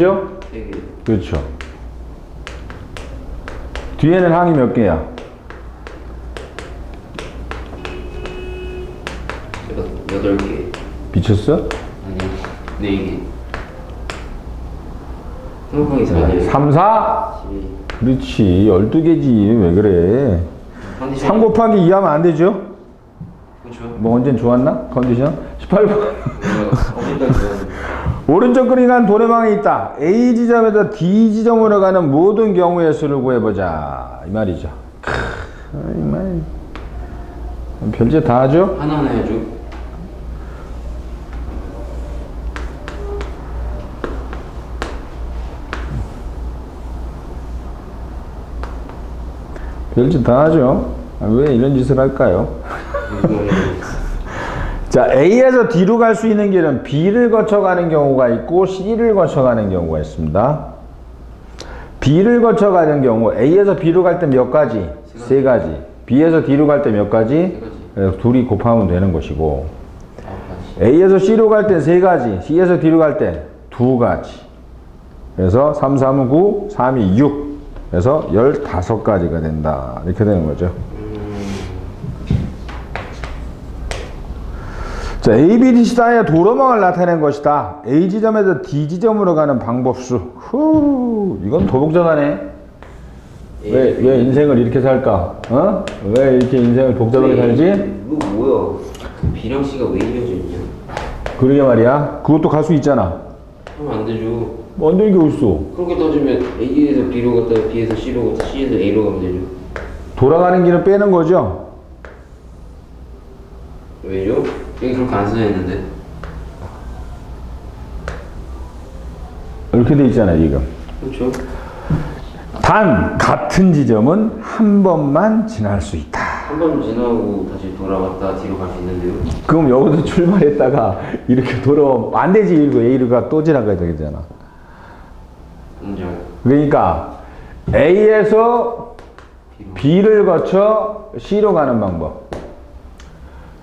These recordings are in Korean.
그죠? 그렇죠. 뒤에는 항이 몇 개야? 8개. 미쳤어? 아니요. 4개. 항이 4개. 3, 4? 12. 그렇지. 12개지. 왜 그래? 3 곱하기 2 하면 안 되죠? 그렇죠. 뭐 언젠 좋았나? 컨디션? 18번. 어디까지 좋아하는 오른쪽 그림한 도래망이 있다. A 지점에서 D 지점으로 가는 모든 경우의 수를 구해보자. 이 말이죠. 이 말. 별짓 다 하죠? 하나는 해야죠. 별짓 다 하죠. 왜 이런 짓을 할까요? 자, A에서 D로 갈 수 있는 길은 B를 거쳐가는 경우가 있고 C를 거쳐가는 경우가 있습니다. B를 거쳐가는 경우 A에서 B로 갈 때 몇 가지? 세 가지. B에서 D로 갈 때 몇 가지? 그래서 둘이 곱하면 되는 것이고 A에서 C로 갈 때 세 가지, C에서 D로 갈 때 두 가지. 그래서 3, 3은 9, 3이 6. 그래서 15가지가 된다. 이렇게 되는 거죠. 자, A, B, D 사이의 도로망을 나타낸 것이다. A 지점에서 D 지점으로 가는 방법수. 이건 더 복잡하네. 왜 인생을 이렇게 살까? 어? 왜 이렇게 인생을 복잡하게 살지? 이거 뭐야? B랑 C가 왜 이어져 있냐? 그러게 말이야. 그것도 갈 수 있잖아. 하면 안 되죠. 뭐 안 되는 게 어딨어. 그렇게 따지면 A에서 B로 갔다가 B에서 C로 갔다가 C에서 A로 가면 되죠. 돌아가는 길을 빼는 거죠. 왜죠? 여기 그렇게 안 써있는데. 이렇게 돼 있잖아, 지금. 그렇죠. 단, 같은 지점은 한 번만 지날 수 있다. 한 번 지나고 다시 돌아갔다 뒤로 갈 수 있는데요. 그럼 여기서 출발했다가 이렇게 돌아오면 안 되지. 이거 A가 또 지나가야 되잖아. 인정. 그러니까 A에서 B를 거쳐 C로 가는 방법.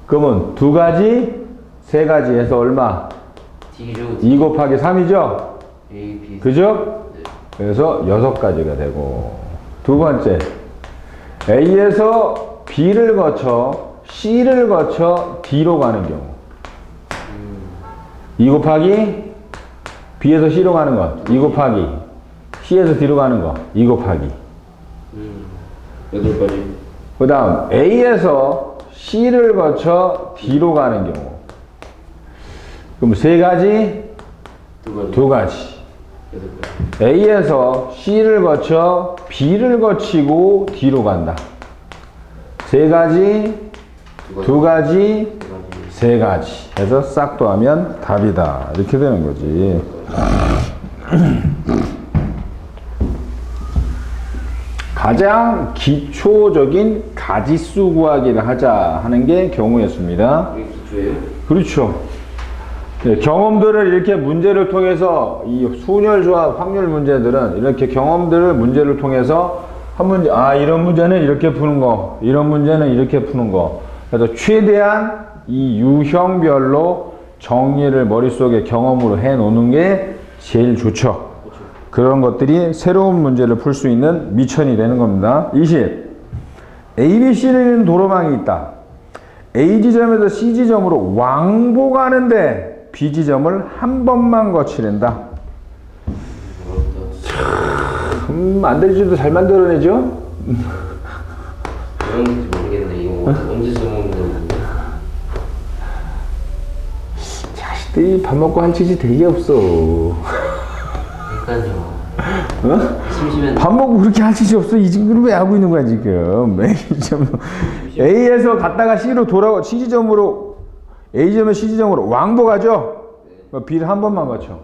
그러면 두 가지, 세 가지 해서 얼마? D죠. 2 곱하기 3이죠? A, B. 그죠? 네. 그래서 6가지가 되고. 두 번째, A에서 B를 거쳐 C를 거쳐 D로 가는 경우. 2 곱하기 B에서 C로 가는 거 2 곱하기 C에서 D로 가는 거 2 곱하기 8가지. 그 다음 A에서 C를 거쳐 D로 가는 경우. 그럼 세 가지? 2가지. 두 가지. 8가지. A에서 C를 거쳐 B를 거치고 D로 간다. 세 가지, 두 가지, 2가지. 세 가지 해서 싹 더하면 답이다. 이렇게 되는 거지. 가장 기초적인 가지수 구하기를 하자 하는 게 경우의 수입니다. 이게 기초예요? 그렇죠. 네, 경험들을 이렇게 문제를 통해서 이 순열 조합 확률 문제들은 이렇게 경험들을 문제를 통해서 한 문제, 이런 문제는 이렇게 푸는 거, 이런 문제는 이렇게 푸는 거. 그래서 최대한 이 유형별로 정리를 머릿속에 경험으로 해 놓는 게 제일 좋죠. 그런 것들이 새로운 문제를 풀 수 있는 미천이 되는 겁니다. 20. A, B, C를 잇는 도로망이 있다. A 지점에서 C 지점으로 왕복하는데 B 지점을 한 번만 거치랜다. 만들지도 잘 만들어내죠? 그런지 모르겠네. 이거 언제 써먹는 건데. 자식들이 밥 먹고 할 짓이 되게 없어. 그러니까요. 어? 심심한. 밥 먹고 그렇게 할 짓이 없어. 이 친구는 왜 하고 있는 거야, 지금? A에서 갔다가 C로 돌아가, C 지점으로, A 지점에 C 지점으로 왕복하죠? 네. B를 한 번만 거쳐.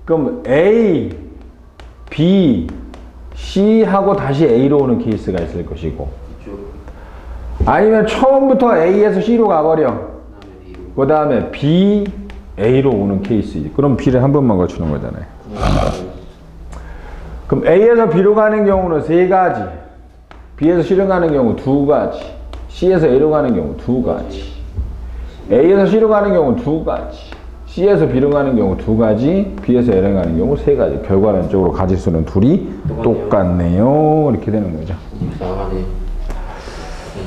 그럼 A, B, C 하고 다시 A로 오는 케이스가 있을 것이고. 그렇죠. 아니면 처음부터 A에서 C로 가버려. 그 다음에 B, A로 오는 케이스. 그럼 B를 한 번만 거치는 거잖아요. 그럼 A에서 B로 가는 경우는 세 가지, B에서 C로 가는 경우 두 가지, C에서 A로 가는 경우 두 가지, A에서 C로 가는 경우 두 가지, C에서 B로 가는 경우 2가지, B에서 L에 가는 경우 3가지. 결과론적으로 가지수는 둘이 똑같네요. 이렇게 되는 거죠. 24가지.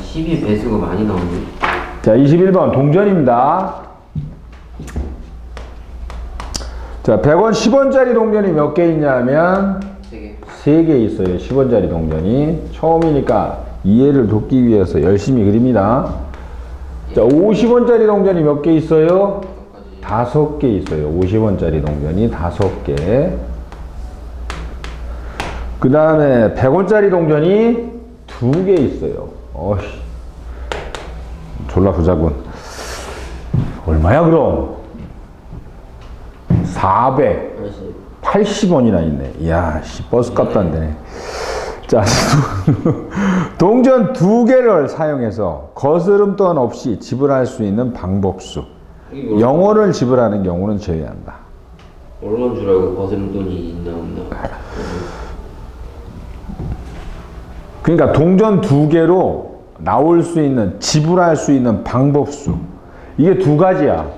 12 배수가 많이 나오네. 자, 21번 동전입니다. 자, 100원, 10원짜리 동전이 몇 개 있냐면 3개. 3개 있어요. 10원짜리 동전이. 처음이니까 이해를 돕기 위해서 열심히 그립니다. 자, 50원짜리 동전이 몇 개 있어요? 5개 있어요. 50원짜리 동전이 5개. 그 다음에 100원짜리 동전이 2개 있어요. 어휴, 졸라 부자군. 얼마야 그럼? 480원이나 있네. 이야, 버스 값도 안 되네. 자, 동전 2개를 사용해서 거스름 또한 없이 지불할 수 있는 방법수. 0원을 지불하는 경우는 제외한다. 얼마인 줄 알고 거스름 돈이 있나 없나. 그러니까 동전 2개로 나올 수 있는, 지불할 수 있는 방법수. 이게 2가지야.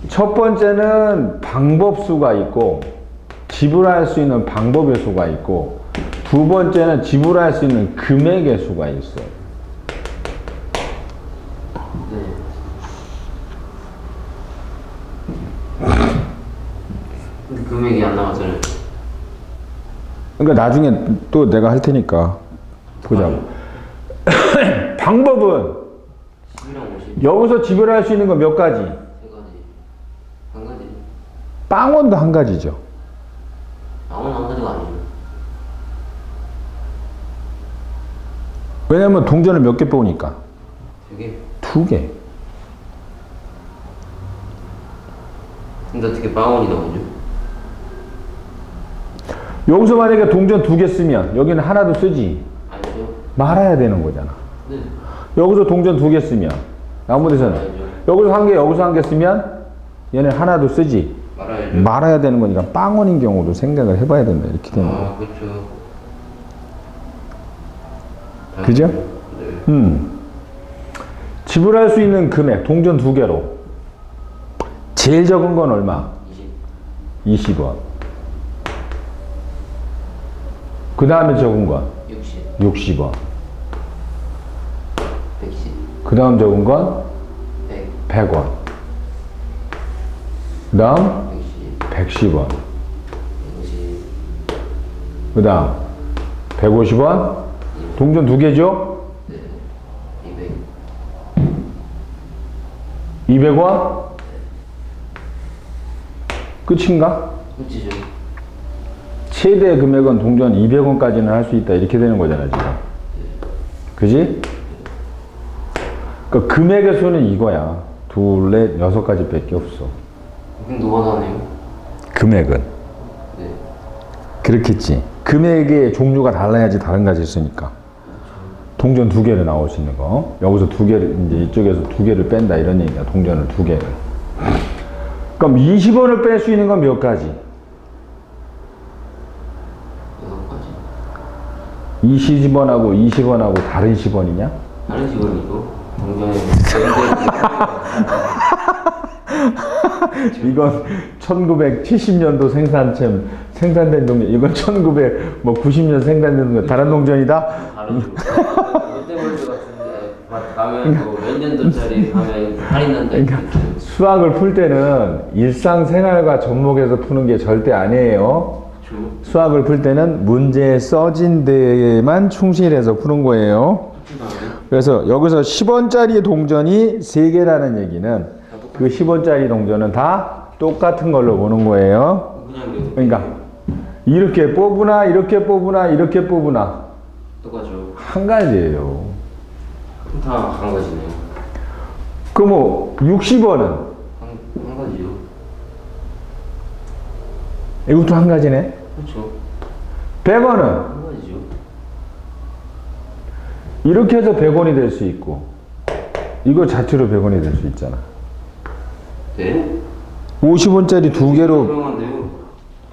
첫 번째는 방법수가 있고, 지불할 수 있는 방법의 수가 있고, 두 번째는 지불할 수 있는 금액의 수가 있어. 근데 금액이 안 나왔잖아요. 그러니까 나중에 또 내가 할 테니까 보자고. 방법은 10이랑 50. 여기서 지불할 수 있는 건 몇 가지? 3가지. 한 가지. 빵원도 한 가지죠. 아무나 한 가지가 아니에요. 왜냐면 동전을 몇 개 뽑으니까? 2개. 2개. 근데 어떻게 빵원이 나오죠? 여기서 만약에 동전 2개 쓰면 여기는 하나도 쓰지 아니죠. 말아야 되는 거잖아. 네. 여기서 동전 2개 쓰면 아무 데서는 알죠. 여기서 한 개, 여기서 한 개 쓰면 얘는 하나도 쓰지 말아야죠. 말아야 되는 거니까 빵원인 경우도 생각을 해봐야 된다. 이렇게 되는 거야. 아, 그렇죠. 그죠? 네. 지불할 수 있는 금액 동전 2개로 제일 적은 건 얼마? 20. 20원. 그 다음에 적은 건 60. 60원. 110. 그 다음 적은 건 100. 100원. 그 다음 110. 110원. 150. 그 다음 150원. 동전 2개죠? 네. 200. 200원? 끝인가? 그치죠. 최대 금액은 동전 200원까지는 할 수 있다. 이렇게 되는 거잖아, 지금. 그지? 그러니까 금액의 수는 이거야. 2, 4, 6가지 밖에 없어. 그럼 노가다네요. 금액은. 네. 그렇겠지. 금액의 종류가 달라야지 다른 가지 있으니까. 동전 2개를 나올 수 있는 거. 여기서 2개를, 이제 이쪽에서 2개를 뺀다. 이런 얘기야. 동전을 2개를. 그럼 20원을 뺄 수 있는 건 몇 가지? 6가지. 20원하고 20원하고 다른 10원이냐? 다른 직원이고 동전에 이건 1970년도 생산된 동전. 이건 1990년 생산된 동전. 다른 동전이다? 다르죠. 롯데월드 같은데 가면 뭐몇 년도짜리 가면 할인한다. 그러니까 수학을 풀 때는 일상생활과 접목해서 푸는 게 절대 아니에요. 그렇죠. 수학을 풀 때는 문제에 써진 데에만 충실해서 푸는 거예요. 그래서 여기서 10원짜리 동전이 3개라는 얘기는 그 10원짜리 동전은 다 똑같은 걸로 보는 거예요. 그냥 그러니까 이렇게 뽑으나 이렇게 뽑으나 이렇게 뽑으나 똑같죠. 한 가지예요. 다 한 가지네요. 그럼 뭐 60원은 한 가지요. 이것도 한 가지네. 그렇죠. 100원은 한 가지죠. 이렇게 해서 100원이 될 수 있고 이거 자체로 100원이 될 수 있잖아. 네? 50원짜리 2개로 유명한데요.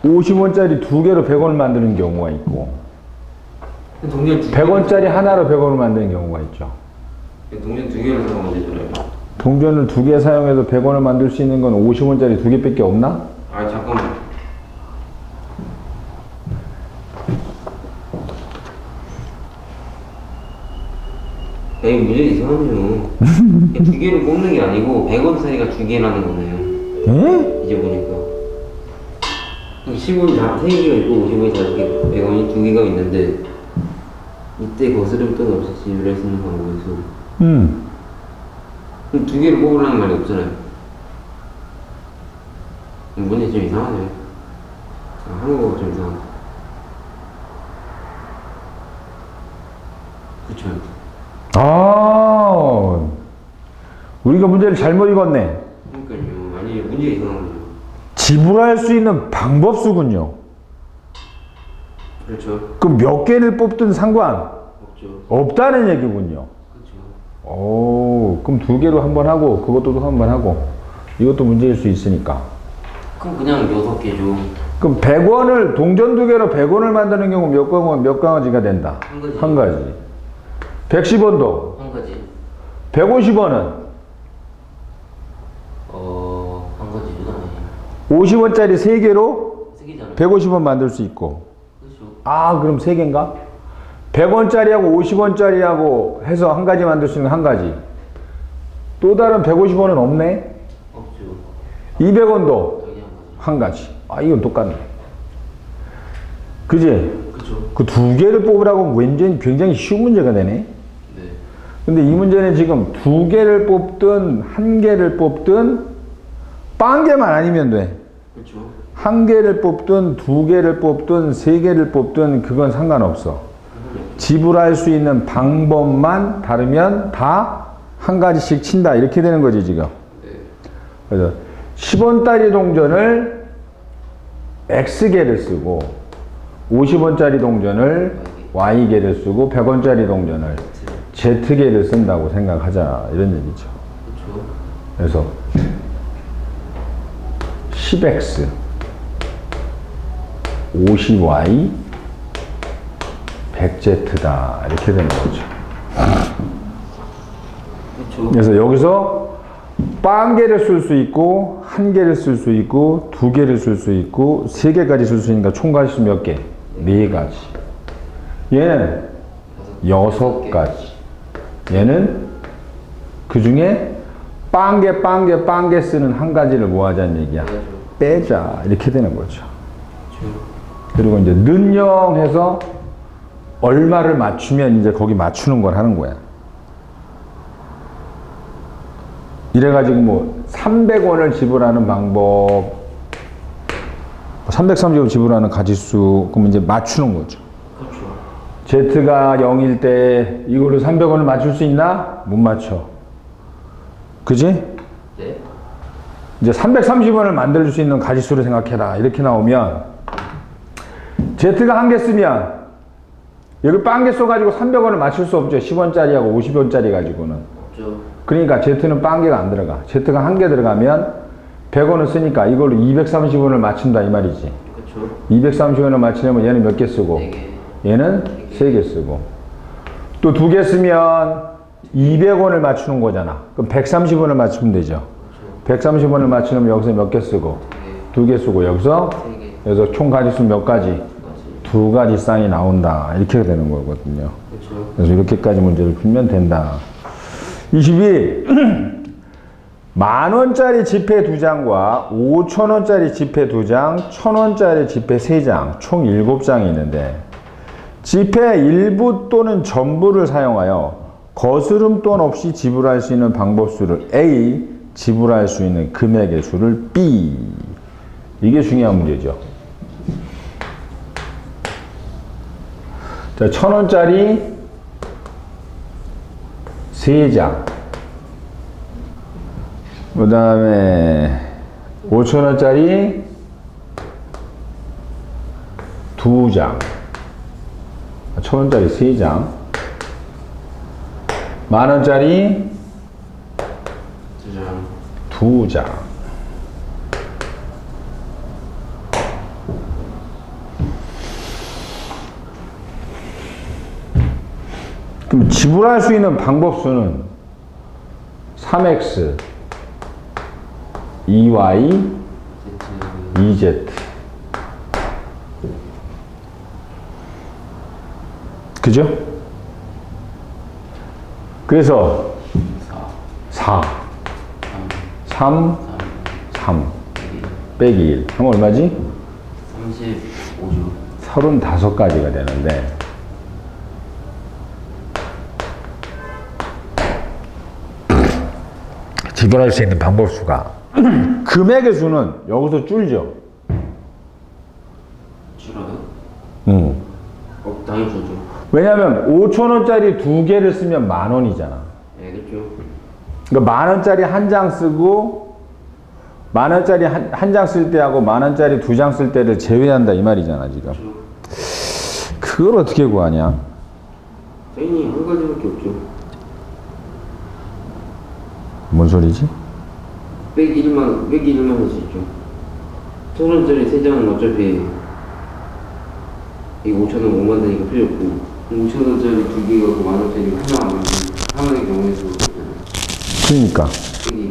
50원짜리 2개로 100원을 만드는 경우가 있고 동전 100원짜리 하나로 100원을 만드는 경우가 있죠. 동전 2개를 사면 되잖아요. 동전을 2개 사용해서 100원을 만들 수 있는 건 50원짜리 2개밖에 없나? 아 잠깐만. 에이 문제 이상하네요. 2개를 뽑는 게 아니고 100원 사이가 2개라는 거네요. 에? 이제 보니까 10원이 다 3개가 있고 50원이 5개, 100원이 2개가 있는데 이때 거스름 돈 없이 지불할 수 있는 방법에서 그럼 2개를 뽑으라는 말이 없잖아요. 문제 좀 이상하네요. 아, 한국어가 좀 이상하다. 그쵸. 아, 우리가 문제를 잘못 읽었네. 그러니까요. 아니 문제가 이상한 거죠. 지불할 수 있는 방법수군요. 그렇죠. 그럼 몇 개를 뽑든 상관 없죠. 없다는 얘기군요. 그렇죠. 오, 그럼 2개로 한번 하고 그것도 한번 하고 이것도 문제일 수 있으니까. 그럼 그냥 6개죠. 그럼 100원을 동전 2개로 100원을 만드는 경우 몇 강아지가 된다? 한 가지. 한 가지. 110원도 한 가지. 150원은 한 가지죠. 50원짜리 3개로 3개잖아요. 150원 만들 수 있고. 그렇죠. 아, 그럼 3개인가? 100원짜리하고 50원짜리하고 해서 한 가지 만들 수 있는 한 가지. 또 다른 150원은 없네? 없죠. 200원도 당연히 한 한 가지. 가지. 아, 이건 똑같네. 그지? 그렇죠. 그 2개를 뽑으라고 완전히 굉장히 쉬운 문제가 되네. 네. 근데 이 문제는 지금 2개를 뽑든 1개를 뽑든 빵개만 아니면 돼. 그렇죠. 1개를 뽑든 2개를 뽑든 3개를 뽑든 그건 상관없어. 지불할 수 있는 방법만 다르면 다 한 가지씩 친다. 이렇게 되는 거지 지금. 네. 그래서 10원짜리 동전을 X개를 쓰고 50원짜리 동전을 Y개를 쓰고 100원짜리 동전을 Z개를 쓴다고 생각하자. 이런 얘기죠. 그렇죠. 그래서 10X 50Y 100Z다. 이렇게 되는 거죠. 그렇죠. 그래서 여기서 빵개를 쓸 수 있고 1개를 쓸 수 있고 2개를 쓸 수 있고 3개까지 쓸 수 있으니까 총 가지 몇 개? 4가지. 얘는 6가지. 얘는 그 중에 빵개 쓰는 한 가지를 뭐 하자는 얘기야? 빼자. 이렇게 되는 거죠. 그렇죠. 그리고 이제 는영해서 얼마를 맞추면 이제 거기 맞추는 걸 하는 거야. 이래가지고 뭐 300원을 지불하는 방법, 330원 지불하는 가지수, 그럼 이제 맞추는 거죠. 그렇죠. Z가 0일 때 이걸로 300원을 맞출 수 있나? 못 맞춰. 그지? 네. 이제 330원을 만들 수 있는 가지수를 생각해라. 이렇게 나오면 Z가 1개 쓰면 여기 빵개 써가지고 300원을 맞출 수 없죠. 10원짜리하고 50원짜리 가지고는. 없죠. 그러니까 Z는 빵개가 안 들어가. Z가 1개 들어가면 100원을 쓰니까 이걸로 230원을 맞춘다 이 말이지. 그렇죠. 230원을 맞추려면 얘는 몇 개 쓰고 4개. 얘는 3개 쓰고 또 2개 쓰면 200원을 맞추는 거잖아. 그럼 130원을 맞추면 되죠. 그렇죠. 130원을 맞추려면 여기서 몇 개 쓰고 2개 쓰고 여기서 3개. 그래서 총 가지수 몇 가지? 2가지 쌍이 나온다. 이렇게 되는 거거든요. 그렇죠. 그래서 이렇게까지 문제를 풀면 된다. 22. 10,000원짜리 지폐 2장과 5,000원짜리 지폐 2장, 1,000원짜리 지폐 3장, 총 7장이 있는데 지폐 일부 또는 전부를 사용하여 거스름돈 없이 지불할 수 있는 방법수를 A, 지불할 수 있는 금액의 수를 B. 이게 중요한 문제죠. 자, 1,000원짜리 3장. 그 다음에 5,000원짜리 2장. 1,000원짜리 3장. 10,000원짜리 2장. 그럼 지불할 수 있는 방법수는 3x 2y 2z. 그죠? 그래서 4 3 3 빼기 1 하면 얼마지? 35죠. 35가지가 되는데 지불할 수 있는 방법 수가 금액의 수는 여기서 줄죠. 줄어요? 당연히 줄죠. 왜냐면 5,000원짜리 두 개를 쓰면 10,000원이잖아. 네, 그렇죠. 그러니까 10,000원짜리 한 장 쓰고 10,000원짜리 한 장 쓸 때하고 10,000원짜리 두 장 쓸 때를 제외한다 이 말이잖아 지금. 그렇죠. 그걸 어떻게 구하냐? 당연히 한 가지밖에 없죠. 뭔 소리지? 빼기 1만 할 수 있죠. 1,000원짜리 3장은 어차피 이 5,000원 5만 되니까 필요 없고 5,000원짜리 두 개가 그 10,000원짜리가 하나 안 되고 하나의 경우에서 그러니까 빼기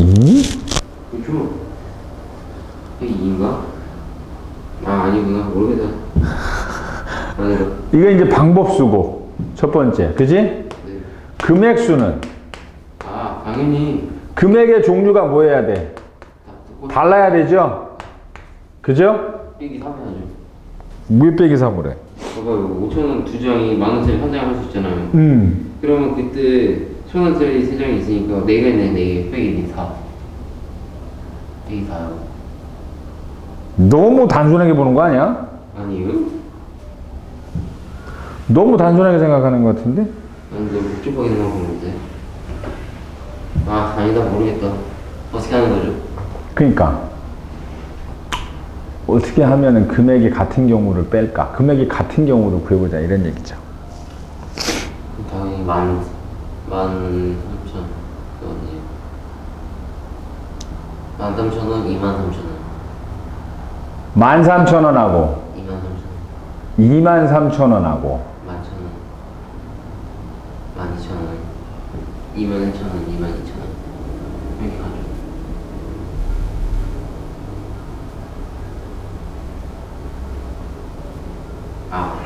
2? 그렇죠. 빼기 2인가? 아니구나. 모르겠다. 아니다. 이거 이제 방법수고 첫 번째 그지? 네. 금액수는 당연히 금액의 종류가 뭐 해야 돼? 달라야 되죠? 그죠? 빼기 3 해야죠. 왜 빼기 3을 해? 봐봐요. 5,000원 두 장이 10,000원짜리 한 장 할 수 있잖아요. 그러면 그때 1,000원짜리 세 장이 있으니까 4개 있네. 4개 빼기 4. 빼기 4요. 너무 단순하게 보는 거 아니야? 아니요? 너무 단순하게 생각하는 것 같은데? 아니, 너무 복잡하게 생각하는데. 아니다. 모르겠다. 어떻게 하는 거죠? 그러니까 어떻게 하면은 금액이 같은 경우를 뺄까? 금액이 같은 경우를 구해보자 이런 얘기죠. 당연히 13,000. 그거 어디지? 13,000원, 23,000원. 13,000원하고 23,000원. 23,000원하고 11,000원. 12,000원. 21,000원, 22,000원. 이렇게 가죠.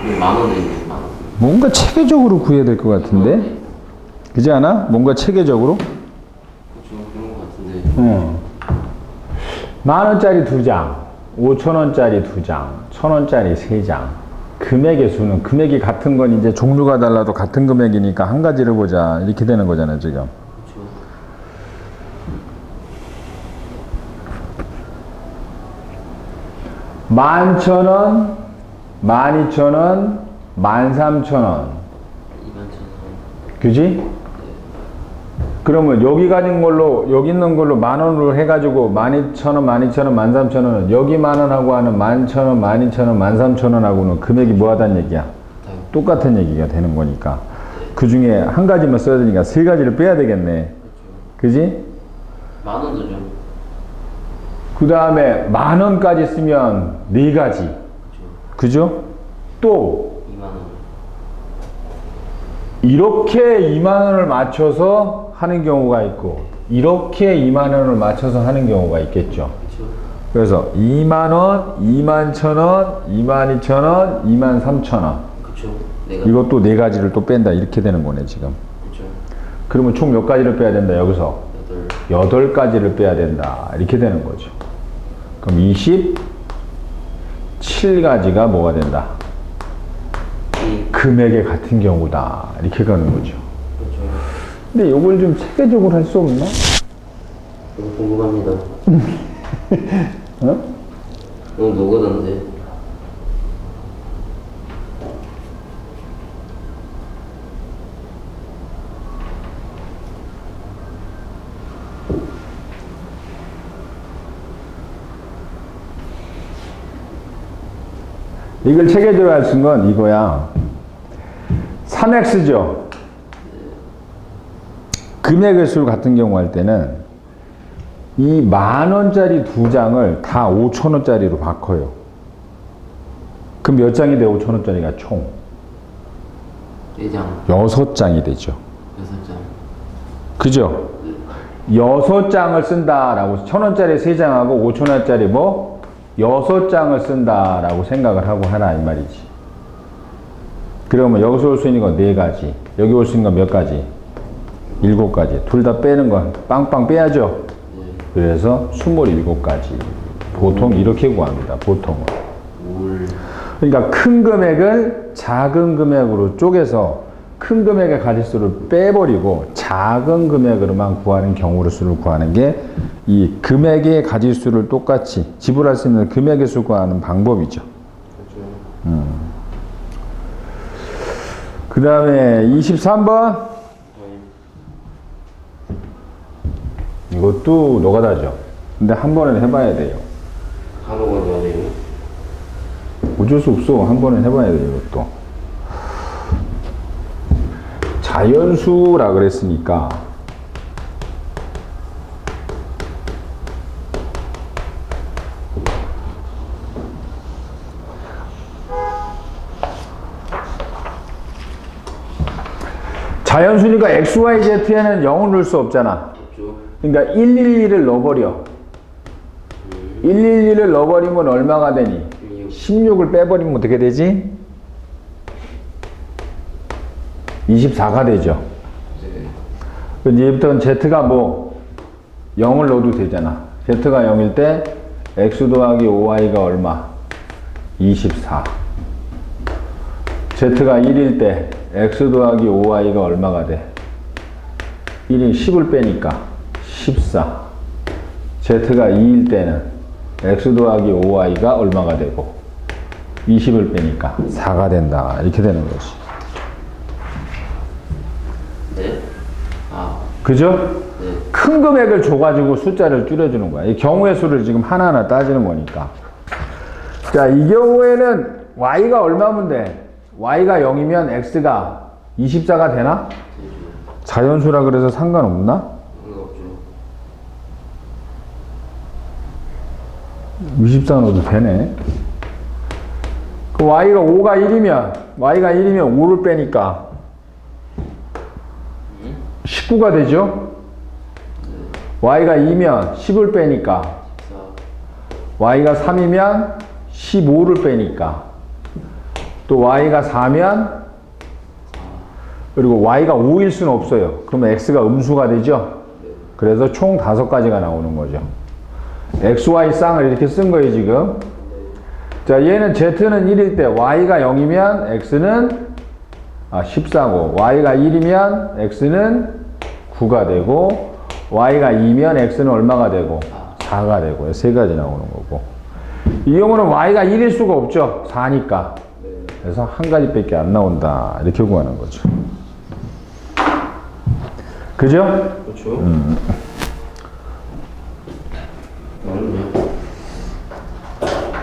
이거 10,000원 되네. 10,000원. 뭔가 체계적으로 구해야 될 것 같은데? 그지 않아? 뭔가 체계적으로? 그렇죠. 그런 것 같은데. 10,000원짜리 두 장, 5,000원짜리 두 장, 1,000원짜리 세 장. 금액의 수는 금액이 같은 건 이제 종류가 달라도 같은 금액이니까 한 가지를 보자 이렇게 되는 거잖아요 지금. 그렇죠. 11,000원, 12,000원, 13,000원. 22,000원. 그지? 그러면 여기 가진 걸로, 여기 있는 걸로 10,000원으로 해가지고 12,000원, 12,000원, 13,000원 여기 10,000원하고 하는 11,000원, 12,000원, 13,000원하고는 금액이 뭐 하다는 얘기야? 똑같은 얘기가 되는 거니까. 그 중에 한 가지만 써야 되니까 세 가지를 빼야 되겠네. 그지? 10,000원 더죠. 그 다음에 10,000원까지 쓰면 네 가지. 그죠? 또 20,000원. 이렇게 20,000원을 맞춰서 하는 경우가 있고 이렇게 20,000원을 맞춰서 하는 경우가 있겠죠. 그렇죠. 그래서 20,000원, 21,000원, 22,000원, 23,000원 그렇죠. 내가 이것도 네 가지를 또 뺀다 이렇게 되는 거네 지금. 그렇죠. 그러면 총 몇 가지를 빼야 된다 여기서? 8가지를 빼야 된다 이렇게 되는 거죠. 그럼 27가지가 뭐가 된다? 금액의 같은 경우다 이렇게 가는 거죠. 그렇죠. 근데 이걸 좀 체계적으로 할 수 없나? 너무 궁금합니다. 어? 너무 노가다인데. 이걸 체계적으로 할 수 있는 건 이거야. 3x죠. 금액의 수 같은 경우 할 때는 이 10,000원짜리 두 장을 다 5,000원짜리로 바꿔요. 그럼 몇 장이 돼? 5,000원짜리가 총? 4장. 6장이 되죠. 6장. 그죠? 6장을 쓴다라고 1,000원짜리 3장하고 5,000원짜리 뭐 6장을 쓴다라고 생각을 하고 하라 이 말이지. 그러면 여기서 올 수 있는 건 4가지, 여기 올 수 있는 건 몇 가지? 7가지. 둘 다 빼는 건 빵빵 빼야죠. 그래서 27가지. 보통 이렇게 구합니다. 보통은. 그러니까 큰 금액을 작은 금액으로 쪼개서 큰 금액의 가지수를 빼버리고 작은 금액으로만 구하는 경우의 수를 구하는 게 이 금액의 가지수를 똑같이 지불할 수 있는 금액의 수를 구하는 방법이죠. 그 다음에 23번. 이것도 노가다죠. 근데 한 번은 해봐야 돼요. 간호가 넣어야 돼요. 어쩔 수 없어. 한 번은 해봐야 돼요, 이것도. 자연수라 그랬으니까. 자연수니까 XYZ에는 0을 넣을 수 없잖아. 없죠. 그러니까 111을 넣어버려. 111을 넣어버리면 얼마가 되니? 16을 빼버리면 어떻게 되지? 24가 되죠. 네. 이제부터는 Z가 뭐 0을 넣어도 되잖아. Z가 0일 때 X 더하기 5Y가 얼마? 24. Z가 1일 때 X 더하기 5Y가 얼마가 돼? 1인 10을 빼니까 14. Z가 2일 때는 X 더하기 5Y가 얼마가 되고 20을 빼니까 4가 된다. 이렇게 되는 거지. 네. 아. 그죠? 네. 큰 금액을 줘가지고 숫자를 줄여주는 거야. 이 경우의 수를 지금 하나하나 따지는 거니까. 자, 이 경우에는 Y가 얼마면 돼? Y가 0이면 X가 24가 되나? 자연수라 그래서 상관없나? 상관없죠. 24 넣어도 되네. 그 Y가 5가 1이면 5를 빼니까 19가 되죠? Y가 2면 10을 빼니까 Y가 3이면 15를 빼니까 또 Y가 4면 그리고 Y가 5일 수는 없어요. 그러면 X가 음수가 되죠? 그래서 총 5가지가 나오는 거죠. XY 쌍을 이렇게 쓴 거예요, 지금. 자, 얘는 Z는 1일 때 Y가 0이면 X는 14고 Y가 1이면 X는 9가 되고 Y가 2면 X는 얼마가 되고 4가 되고 3가지 나오는 거고 이 경우는 Y가 1일 수가 없죠. 4니까. 그래서 한 가지밖에 안 나온다. 이렇게 구하는 거죠. 그죠? 그렇죠.